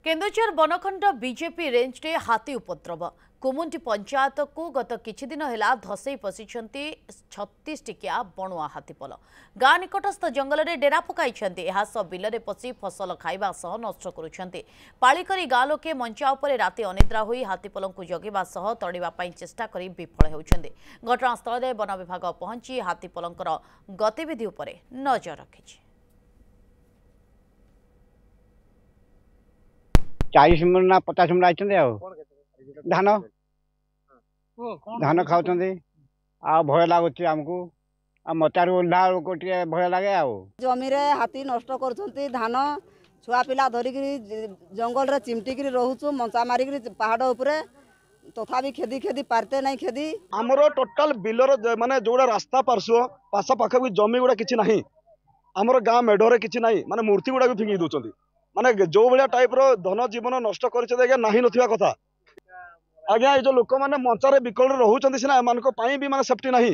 Keonjhar बनखंड BJP range रे हाथी उपद्रव कुमुंटी पंचायत को गत किछि दिन हेला धसई पशि 36 टिकिया बणुआ हाथीपल गाँ निकटस्थ जंगल में डेरा पकाई बिल में पशि फसल खाइबा सह नष्ट करुछन्ति पालिकरी गाँ लोके मंचा उपरे राति अनिद्रा होई हाथीपल को जगिबा सह तड़िबा पई चेष्टा करी विफल हेउछन्ति घटनास्थल में वन विभाग पहुंची हाथीपलंकर गतिविधि उपरे नजर रखिछि। 40 मिनट ना 50 मिनट आइछन्ते धान धान खाऊ भय लगुच आमको मचार ओह्ला को भय लगे जमी हाथी नष्ट कर धान छुआ पिला धरिक जंगल रे चिमटिक रोचु मंचा मारिक पहाड़ उपरे तथापि खेदी खेदी पारते नहीं खेदी आमर टोटाल बिलर माने जोड़ा रास्ता पार्श्व पाशा पाख भी जमी गुड़ा किसी ना आमर गाँ मेढ़रे किसी ना माने मूर्ति गुड़ा भी फिंगी दौरान माने जो भाया टाइप रो धन जीवन नष्ट कर ना कथा आज्ञा ये जो लोक मैंने मंचारे विकल रोचे सीना एम भी माने सेफ्टी नहीं।